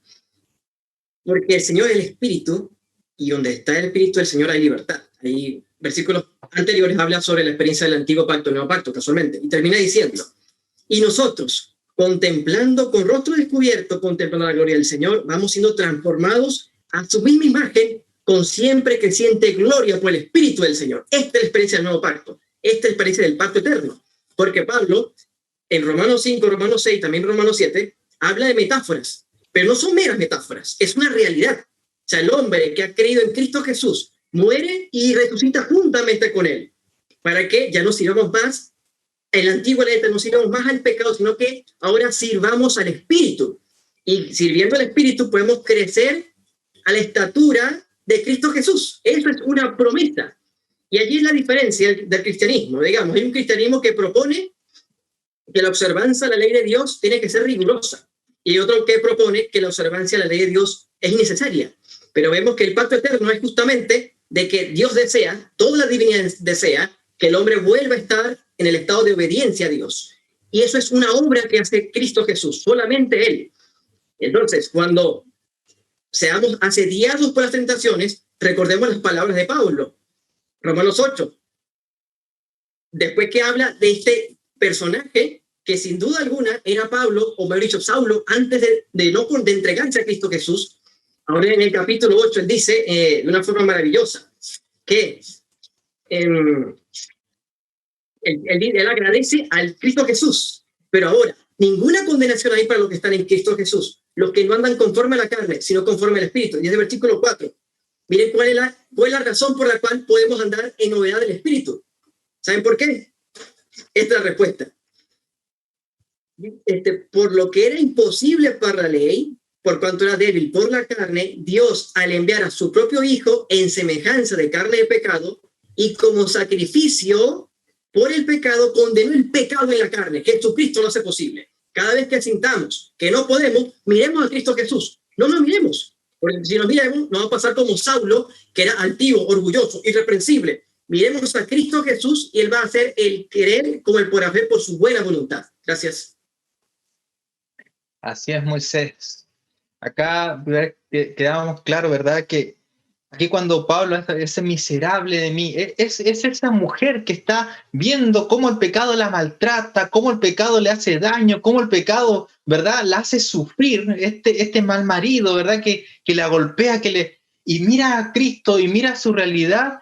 porque el Señor es el Espíritu, y donde está el Espíritu del Señor hay libertad. Ahí versículos anteriores habla sobre la experiencia del antiguo pacto, el nuevo pacto, casualmente, y termina diciendo, y nosotros, contemplando con rostro descubierto, contemplando la gloria del Señor, vamos siendo transformados a su misma imagen, con siempre creciente gloria por el Espíritu del Señor. Esta es la experiencia del nuevo pacto, esta es la experiencia del pacto eterno, porque Pablo, en Romanos 5, Romanos 6, también Romanos 7, habla de metáforas, pero no son meras metáforas, es una realidad. O sea, el hombre que ha creído en Cristo Jesús muere y resucita juntamente con Él, para que ya no sirvamos más, en la antigua ley no sirvamos más al pecado, sino que ahora sirvamos al Espíritu. Y sirviendo al Espíritu podemos crecer a la estatura de Cristo Jesús. Eso es una promesa. Y allí es la diferencia del cristianismo. Digamos, hay un cristianismo que propone que la observancia de la ley de Dios tiene que ser rigurosa. Y otro que propone que la observancia de la ley de Dios es innecesaria. Pero vemos que el pacto eterno es justamente de que Dios desea, toda la divinidad desea, que el hombre vuelva a estar en el estado de obediencia a Dios. Y eso es una obra que hace Cristo Jesús, solamente Él. Entonces, cuando seamos asediados por las tentaciones, recordemos las palabras de Pablo, Romanos 8. Después que habla de este personaje que sin duda alguna era Pablo, o mejor dicho, Saulo, antes de entregarse a Cristo Jesús. Ahora en el capítulo 8 él dice de una forma maravillosa que él agradece al Cristo Jesús, pero ahora ninguna condenación hay para los que están en Cristo Jesús, los que no andan conforme a la carne, sino conforme al Espíritu. Y es el versículo 4. Miren cuál es la razón por la cual podemos andar en novedad del Espíritu. ¿Saben por qué? Esta es la respuesta. Por lo que era imposible para la ley, por cuanto era débil por la carne, Dios, al enviar a su propio Hijo en semejanza de carne de pecado, y como sacrificio por el pecado, condenó el pecado en la carne. Jesucristo lo hace posible. Cada vez que sintamos que no podemos, miremos a Cristo Jesús. No nos miremos, porque si nos miremos, nos va a pasar como Saulo, que era altivo, orgulloso, irreprensible. Miremos a Cristo Jesús y Él va a hacer el querer como el por hacer por su buena voluntad. Gracias. Así es, Moisés. Acá quedábamos claro, ¿verdad? Que aquí cuando Pablo, ese miserable de mí, es esa mujer que está viendo cómo el pecado la maltrata, cómo el pecado le hace daño, cómo el pecado, ¿verdad?, la hace sufrir, este mal marido, ¿verdad?, que la golpea, y mira a Cristo y mira su realidad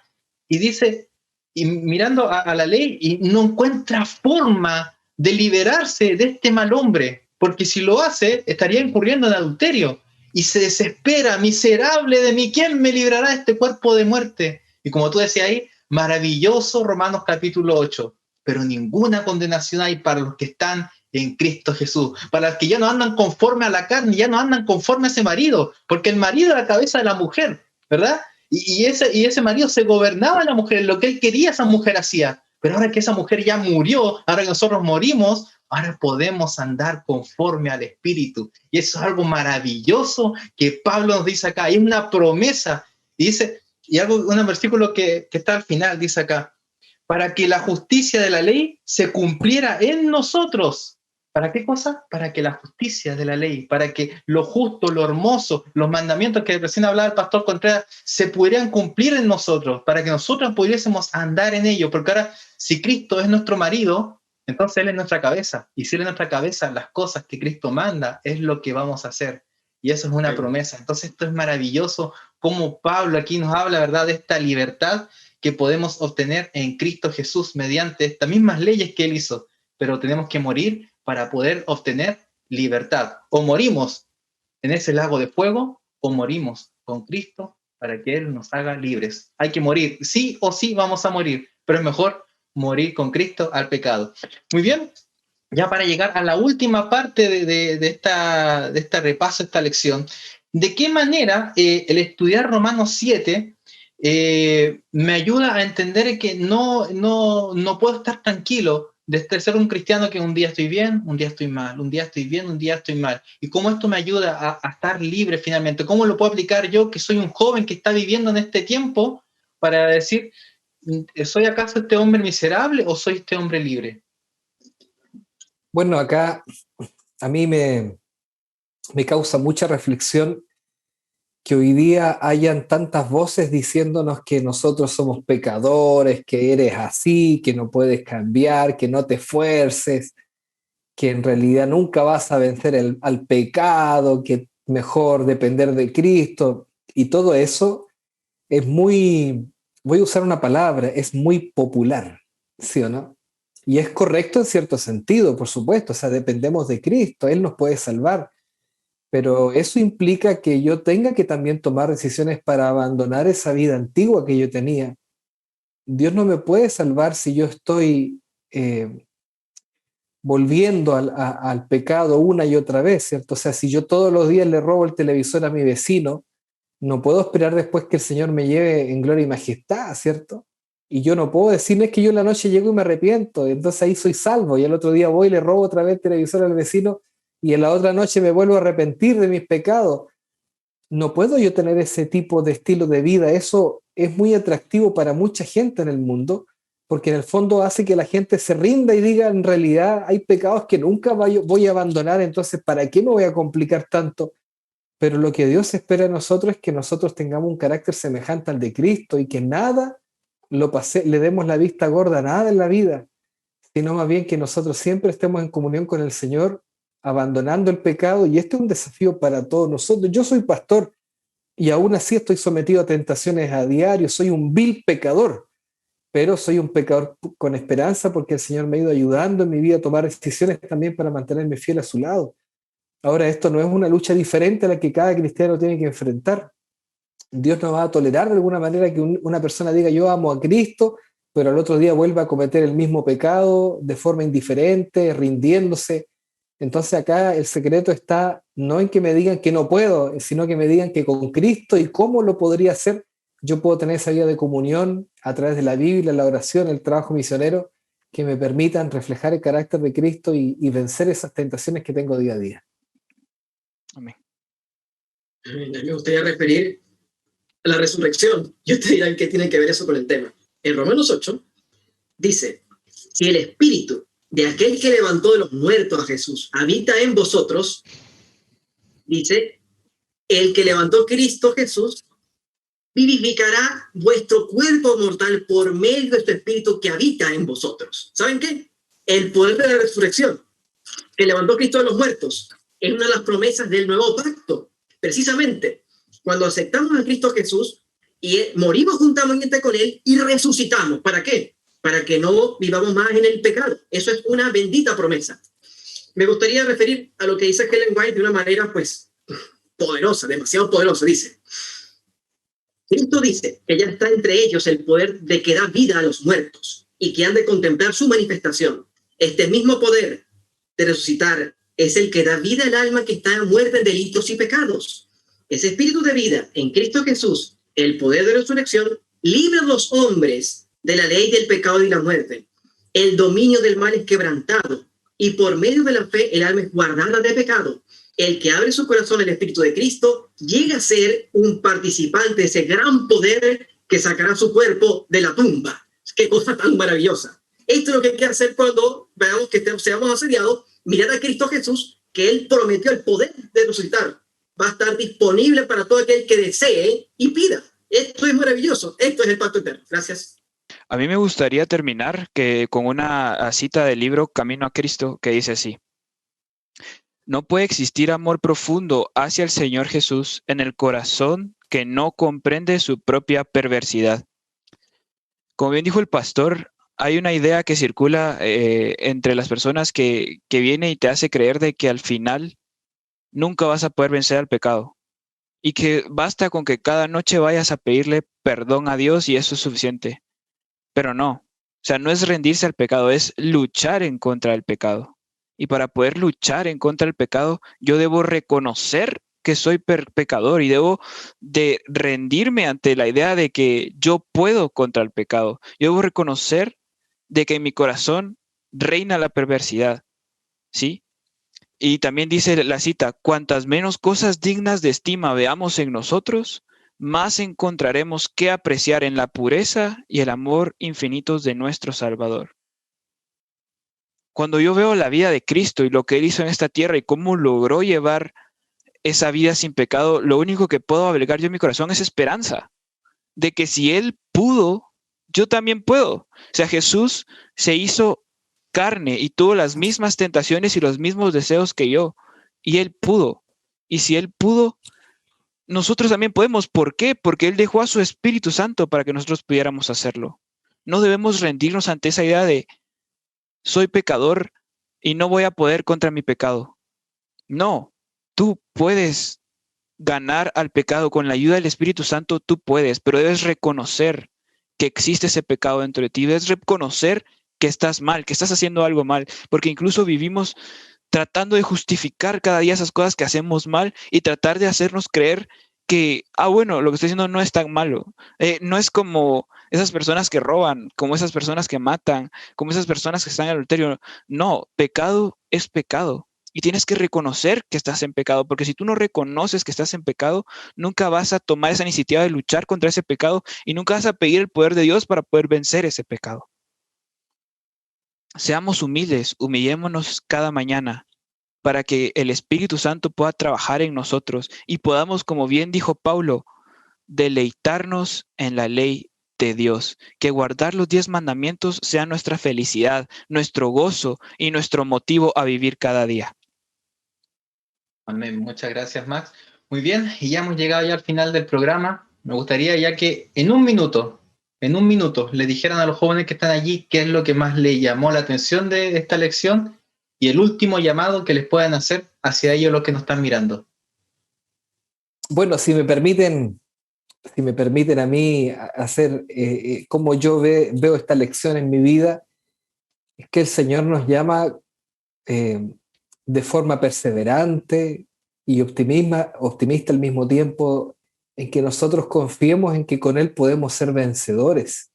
y dice, y mirando a la ley, y no encuentra forma de liberarse de este mal hombre, porque si lo hace, estaría incurriendo en adulterio. Y se desespera, miserable de mí, ¿quién me librará de este cuerpo de muerte? Y como tú decías ahí, maravilloso Romanos capítulo 8, pero ninguna condenación hay para los que están en Cristo Jesús, para los que ya no andan conforme a la carne, ya no andan conforme a ese marido, porque el marido es la cabeza de la mujer, ¿verdad? Y ese marido se gobernaba a la mujer, lo que él quería esa mujer hacía, Pero ahora que esa mujer ya murió, ahora que nosotros morimos, ahora podemos andar conforme al Espíritu. Y eso es algo maravilloso que Pablo nos dice acá. Es una promesa. Y dice, y algo, un versículo que está al final, dice acá, para que la justicia de la ley se cumpliera en nosotros. ¿Para qué cosa? Para que la justicia de la ley, para que lo justo, lo hermoso, los mandamientos que recién hablaba el pastor Contreras, se pudieran cumplir en nosotros, para que nosotros pudiésemos andar en ello. Porque ahora, si Cristo es nuestro marido, entonces Él es nuestra cabeza. Y si Él es nuestra cabeza, las cosas que Cristo manda es lo que vamos a hacer. Y eso es una promesa. Entonces esto es maravilloso, como Pablo aquí nos habla, ¿verdad?, de esta libertad que podemos obtener en Cristo Jesús mediante estas mismas leyes que Él hizo. Pero tenemos que morir para poder obtener libertad. O morimos en ese lago de fuego, o morimos con Cristo para que Él nos haga libres. Hay que morir, sí o sí vamos a morir, pero es mejor morir con Cristo al pecado. Muy bien, ya para llegar a la última parte de esta repaso, esta lección, ¿de qué manera el estudiar Romanos 7 me ayuda a entender que no puedo estar tranquilo de ser un cristiano que un día estoy bien, un día estoy mal, un día estoy bien, un día estoy mal? ¿Y cómo esto me ayuda a estar libre finalmente? ¿Cómo lo puedo aplicar yo, que soy un joven que está viviendo en este tiempo, para decir, ¿soy acaso este hombre miserable o soy este hombre libre? Bueno, acá a mí me causa mucha reflexión que hoy día hayan tantas voces diciéndonos que nosotros somos pecadores, que eres así, que no puedes cambiar, que no te esfuerces, que en realidad nunca vas a vencer al pecado, que mejor depender de Cristo. Y todo eso es muy, voy a usar una palabra, es muy popular, ¿sí o no? Y es correcto en cierto sentido, por supuesto, o sea, dependemos de Cristo, Él nos puede salvar. Pero eso implica que yo tenga que también tomar decisiones para abandonar esa vida antigua que yo tenía. Dios no me puede salvar si yo estoy volviendo al pecado una y otra vez, ¿cierto? O sea, si yo todos los días le robo el televisor a mi vecino, no puedo esperar después que el Señor me lleve en gloria y majestad, ¿cierto? Y yo no puedo decirles que yo en la noche llego y me arrepiento, entonces ahí soy salvo, y el otro día voy y le robo otra vez el televisor al vecino, y en la otra noche me vuelvo a arrepentir de mis pecados. No puedo yo tener ese tipo de estilo de vida. Eso es muy atractivo para mucha gente en el mundo, porque en el fondo hace que la gente se rinda y diga, en realidad hay pecados que nunca voy a abandonar, entonces ¿para qué me voy a complicar tanto? Pero lo que Dios espera de nosotros es que nosotros tengamos un carácter semejante al de Cristo y que nada le demos la vista gorda a nada en la vida, sino más bien que nosotros siempre estemos en comunión con el Señor, abandonando el pecado. Y este es un desafío para todos nosotros. Yo soy pastor y aún así estoy sometido a tentaciones a diario, soy un vil pecador, pero soy un pecador con esperanza porque el Señor me ha ido ayudando en mi vida a tomar decisiones también para mantenerme fiel a su lado. Ahora, esto no es una lucha diferente a la que cada cristiano tiene que enfrentar. Dios no va a tolerar de alguna manera que una persona diga yo amo a Cristo, pero al otro día vuelva a cometer el mismo pecado de forma indiferente, rindiéndose. Entonces acá el secreto está no en que me digan que no puedo, sino que me digan que con Cristo y cómo lo podría hacer, yo puedo tener esa vida de comunión a través de la Biblia, la oración, el trabajo misionero, que me permitan reflejar el carácter de Cristo y vencer esas tentaciones que tengo día a día. Amén. Me gustaría referir a la resurrección. Y ustedes dirán qué tiene que ver eso con el tema. En Romanos 8 dice, si el espíritu de aquel que levantó de los muertos a Jesús habita en vosotros, dice, el que levantó a Cristo Jesús vivificará vuestro cuerpo mortal por medio de este espíritu que habita en vosotros. ¿Saben qué? El poder de la resurrección que levantó a Cristo de los muertos es una de las promesas del nuevo pacto. Precisamente, cuando aceptamos a Cristo Jesús y morimos juntamente con Él y resucitamos. ¿Para qué? Para que no vivamos más en el pecado. Eso es una bendita promesa. Me gustaría referir a lo que dice Ellen White de una manera, pues, poderosa, demasiado poderosa. Dice, Cristo dice que ya está entre ellos el poder de que da vida a los muertos y que han de contemplar su manifestación. Este mismo poder de resucitar es el que da vida al alma que está muerta en delitos y pecados. Ese espíritu de vida en Cristo Jesús, el poder de resurrección, libra a los hombres de la ley del pecado y la muerte el dominio del mal es quebrantado, y por medio de la fe el alma es guardada de pecado. El que abre su corazón al Espíritu de Cristo llega a ser un participante de ese gran poder que sacará su cuerpo de la tumba. Qué cosa tan maravillosa. Esto es lo que hay que hacer cuando veamos que seamos asediados, mirar a Cristo Jesús, que Él prometió el poder de resucitar. Va a estar disponible para todo aquel que desee y pida. Esto es maravilloso. Esto es el pacto eterno. Gracias. A mí me gustaría terminar con una cita del libro Camino a Cristo que dice así: no puede existir amor profundo hacia el Señor Jesús en el corazón que no comprende su propia perversidad. Como bien dijo el pastor, hay una idea que circula entre las personas que viene y te hace creer de que al final nunca vas a poder vencer al pecado y que basta con que cada noche vayas a pedirle perdón a Dios y eso es suficiente. Pero no, o sea, no es rendirse al pecado, es luchar en contra del pecado. Y para poder luchar en contra del pecado, yo debo reconocer que soy pecador y debo de rendirme ante la idea de que yo puedo contra el pecado. Yo debo reconocer de que en mi corazón reina la perversidad, ¿sí? Y también dice la cita: cuantas menos cosas dignas de estima veamos en nosotros, más encontraremos que apreciar en la pureza y el amor infinitos de nuestro Salvador. Cuando yo veo la vida de Cristo y lo que Él hizo en esta tierra y cómo logró llevar esa vida sin pecado, lo único que puedo albergar yo en mi corazón es esperanza de que si Él pudo, yo también puedo. O sea, Jesús se hizo carne y tuvo las mismas tentaciones y los mismos deseos que yo, y Él pudo. Y si Él pudo, nosotros también podemos. ¿Por qué? Porque Él dejó a su Espíritu Santo para que nosotros pudiéramos hacerlo. No debemos rendirnos ante esa idea de soy pecador y no voy a poder contra mi pecado. No, tú puedes ganar al pecado con la ayuda del Espíritu Santo, tú puedes, pero debes reconocer que existe ese pecado dentro de ti, debes reconocer que estás mal, que estás haciendo algo mal, porque incluso vivimos tratando de justificar cada día esas cosas que hacemos mal y tratar de hacernos creer que, bueno, lo que estoy haciendo no es tan malo. No es como esas personas que roban, como esas personas que matan, como esas personas que están en adulterio. No, pecado es pecado. Y tienes que reconocer que estás en pecado, porque si tú no reconoces que estás en pecado, nunca vas a tomar esa iniciativa de luchar contra ese pecado y nunca vas a pedir el poder de Dios para poder vencer ese pecado. Seamos humildes, humillémonos cada mañana para que el Espíritu Santo pueda trabajar en nosotros y podamos, como bien dijo Pablo, deleitarnos en la ley de Dios, que guardar los 10 mandamientos sea nuestra felicidad, nuestro gozo y nuestro motivo a vivir cada día. Amén. Muchas gracias, Max. Muy bien, y ya hemos llegado ya al final del programa. Me gustaría ya que en un minuto, le dijeran a los jóvenes que están allí qué es lo que más les llamó la atención de esta lección y el último llamado que les puedan hacer hacia ellos los que nos están mirando. Bueno, si me permiten a mí hacer como yo veo esta lección en mi vida, es que el Señor nos llama de forma perseverante y optimista al mismo tiempo, en que nosotros confiemos en que con Él podemos ser vencedores.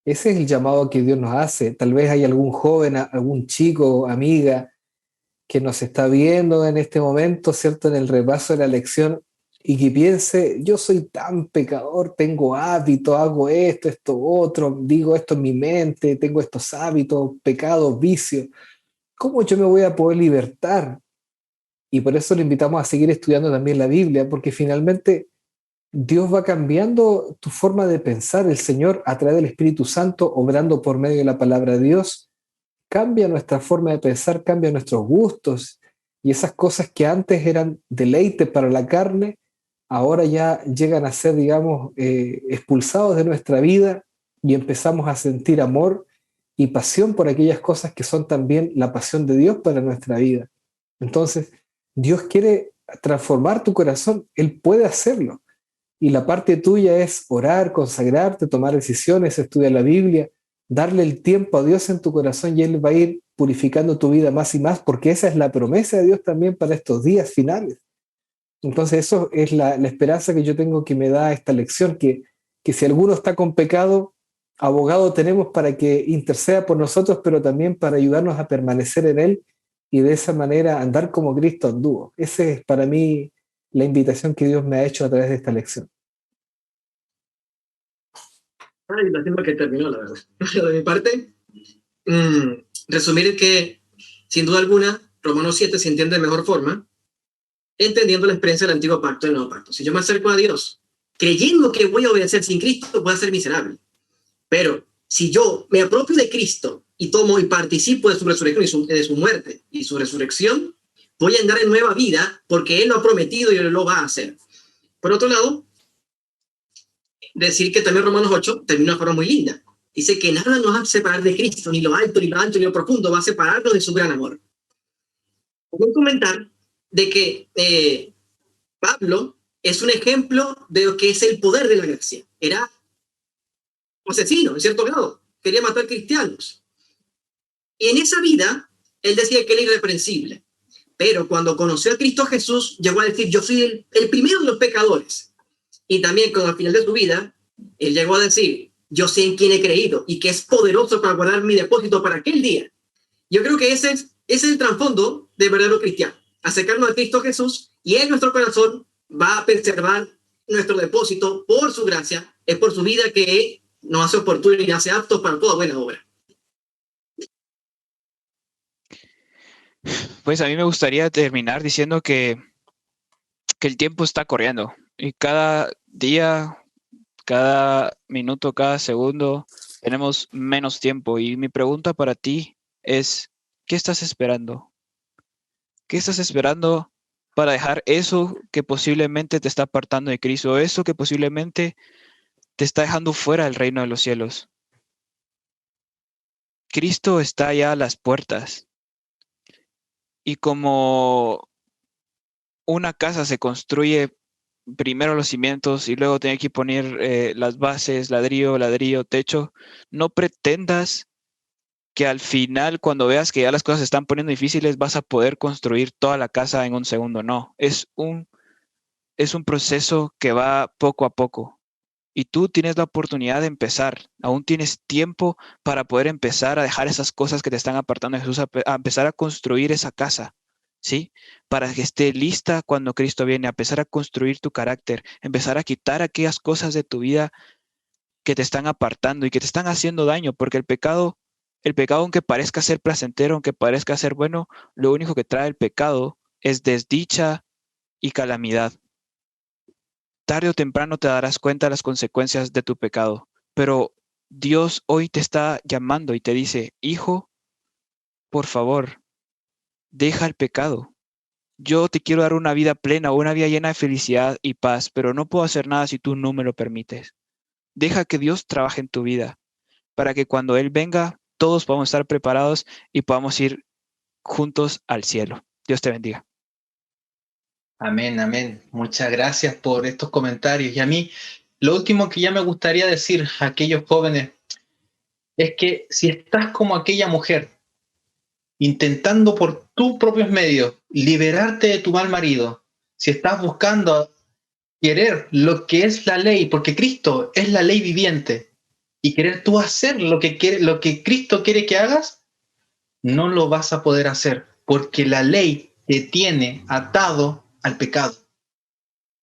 Ese es el llamado que Dios nos hace. Tal vez hay algún joven, algún chico, amiga, que nos está viendo en este momento, ¿cierto?, en el repaso de la lección, y que piense, yo soy tan pecador, tengo hábitos, hago esto otro, digo esto en mi mente, tengo estos hábitos, pecados, vicios. ¿Cómo yo me voy a poder libertar? Y por eso le invitamos a seguir estudiando también la Biblia, porque finalmente Dios va cambiando tu forma de pensar. El Señor, a través del Espíritu Santo, obrando por medio de la palabra de Dios, cambia nuestra forma de pensar, cambia nuestros gustos, y esas cosas que antes eran deleite para la carne, ahora ya llegan a ser, digamos, expulsados de nuestra vida y empezamos a sentir amor y pasión por aquellas cosas que son también la pasión de Dios para nuestra vida. Entonces, Dios quiere transformar tu corazón, Él puede hacerlo. Y la parte tuya es orar, consagrarte, tomar decisiones, estudiar la Biblia, darle el tiempo a Dios en tu corazón y Él va a ir purificando tu vida más y más, porque esa es la promesa de Dios también para estos días finales. Entonces eso es la esperanza que yo tengo que me da esta lección, que si alguno está con pecado, abogado tenemos para que interceda por nosotros, pero también para ayudarnos a permanecer en Él y de esa manera andar como Cristo anduvo. Esa es para mí la invitación que Dios me ha hecho a través de esta lección. Ay, lástima que terminó, la verdad. Pero de mi parte, resumir que, sin duda alguna, Romanos 7 se entiende de mejor forma, entendiendo la experiencia del antiguo pacto y el nuevo pacto. Si yo me acerco a Dios creyendo que voy a obedecer sin Cristo, voy a ser miserable. Pero si yo me apropio de Cristo y tomo y participo de su resurrección y de su muerte y su resurrección, voy a andar en nueva vida porque Él lo ha prometido y Él lo va a hacer. Por otro lado, decir que también Romanos 8 termina de una forma muy linda. Dice que nada nos va a separar de Cristo, ni lo alto, ni lo ancho, ni lo profundo, va a separarnos de su gran amor. Voy a comentar de que Pablo es un ejemplo de lo que es el poder de la gracia. Era asesino, en cierto grado. Quería matar cristianos. Y en esa vida, él decía que era irreprensible. Pero cuando conoció a Cristo Jesús, llegó a decir, yo soy el primero de los pecadores. Y también, con al final de su vida, él llegó a decir, yo sé en quién he creído y que es poderoso para guardar mi depósito para aquel día. Yo creo que ese es el trasfondo de verdadero cristiano. Acercarnos a Cristo Jesús y en nuestro corazón va a preservar nuestro depósito por su gracia, es por su vida que nos hace oportuno y hace aptos para toda buena obra. Pues a mí me gustaría terminar diciendo que el tiempo está corriendo y cada día, cada minuto, cada segundo tenemos menos tiempo. Y mi pregunta para ti es, ¿qué estás esperando? ¿Qué estás esperando para dejar eso que posiblemente te está apartando de Cristo, eso que posiblemente te está dejando fuera del reino de los cielos? Cristo está ya a las puertas. Y como una casa se construye primero los cimientos y luego tiene que poner las bases, ladrillo, ladrillo, techo, no pretendas que al final, cuando veas que ya las cosas se están poniendo difíciles, vas a poder construir toda la casa en un segundo. No, es un proceso que va poco a poco. Y tú tienes la oportunidad de empezar. Aún tienes tiempo para poder empezar a dejar esas cosas que te están apartando de Jesús, a empezar a construir esa casa, ¿sí? Para que esté lista cuando Cristo viene, a empezar a construir tu carácter, empezar a quitar aquellas cosas de tu vida que te están apartando y que te están haciendo daño, porque el pecado, aunque parezca ser placentero, aunque parezca ser bueno, lo único que trae el pecado es desdicha y calamidad. Tarde o temprano te darás cuenta de las consecuencias de tu pecado, pero Dios hoy te está llamando y te dice, hijo, por favor, deja el pecado. Yo te quiero dar una vida plena, una vida llena de felicidad y paz, pero no puedo hacer nada si tú no me lo permites. Deja que Dios trabaje en tu vida, para que cuando Él venga, todos podamos estar preparados y podamos ir juntos al cielo. Dios te bendiga. Amén, amén. Muchas gracias por estos comentarios. Y a mí, lo último que ya me gustaría decir a aquellos jóvenes es que si estás como aquella mujer, intentando por tus propios medios liberarte de tu mal marido, si estás buscando querer lo que es la ley, porque Cristo es la ley viviente, y querer tú hacer lo que Cristo quiere que hagas, no lo vas a poder hacer, porque la ley te tiene atado al pecado.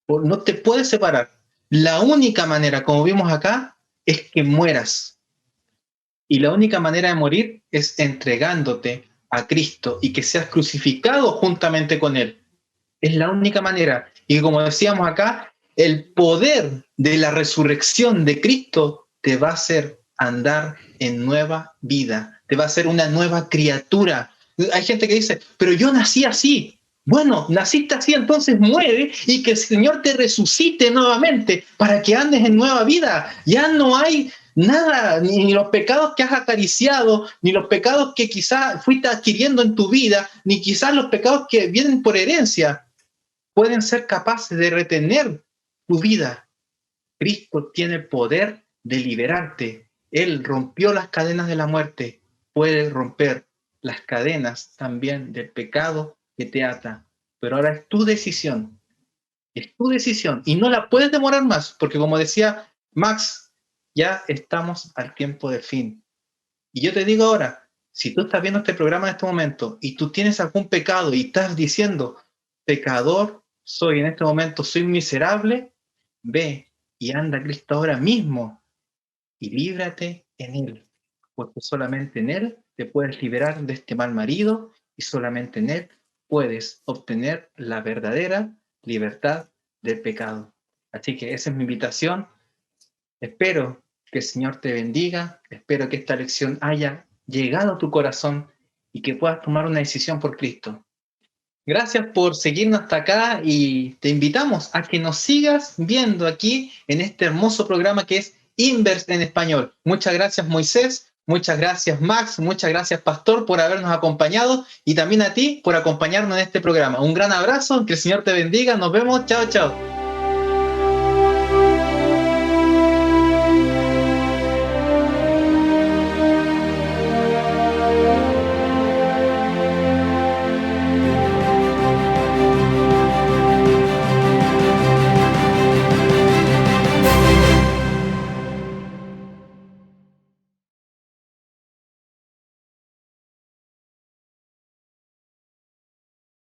No te puedes separar. La única manera, como vimos acá, es que mueras. Y la única manera de morir es entregándote a Cristo y que seas crucificado juntamente con Él. Es la única manera. Y como decíamos acá, el poder de la resurrección de Cristo te va a hacer andar en nueva vida, te va a hacer una nueva criatura. Hay gente que dice, pero yo nací así. Bueno, naciste así, entonces muere y que el Señor te resucite nuevamente para que andes en nueva vida. Ya no hay nada, ni los pecados que has acariciado, ni los pecados que quizás fuiste adquiriendo en tu vida, ni quizás los pecados que vienen por herencia, pueden ser capaces de retener tu vida. Cristo tiene el poder de liberarte. Él rompió las cadenas de la muerte. Puede romper las cadenas también del pecado que te ata. Pero ahora es tu decisión. Es tu decisión. Y no la puedes demorar más, porque como decía Max, ya estamos al tiempo del fin. Y yo te digo ahora, si tú estás viendo este programa en este momento y tú tienes algún pecado y estás diciendo, pecador soy en este momento, soy miserable, ve y anda a Cristo ahora mismo y líbrate en Él, porque solamente en Él te puedes liberar de este mal marido y solamente en Él puedes obtener la verdadera libertad del pecado. Así que esa es mi invitación. Espero que el Señor te bendiga, espero que esta lección haya llegado a tu corazón y que puedas tomar una decisión por Cristo. Gracias por seguirnos hasta acá y te invitamos a que nos sigas viendo aquí en este hermoso programa que es Inverse en Español. Muchas gracias, Moisés, muchas gracias, Max, muchas gracias, Pastor, por habernos acompañado y también a ti por acompañarnos en este programa. Un gran abrazo, que el Señor te bendiga, nos vemos, chao, chao.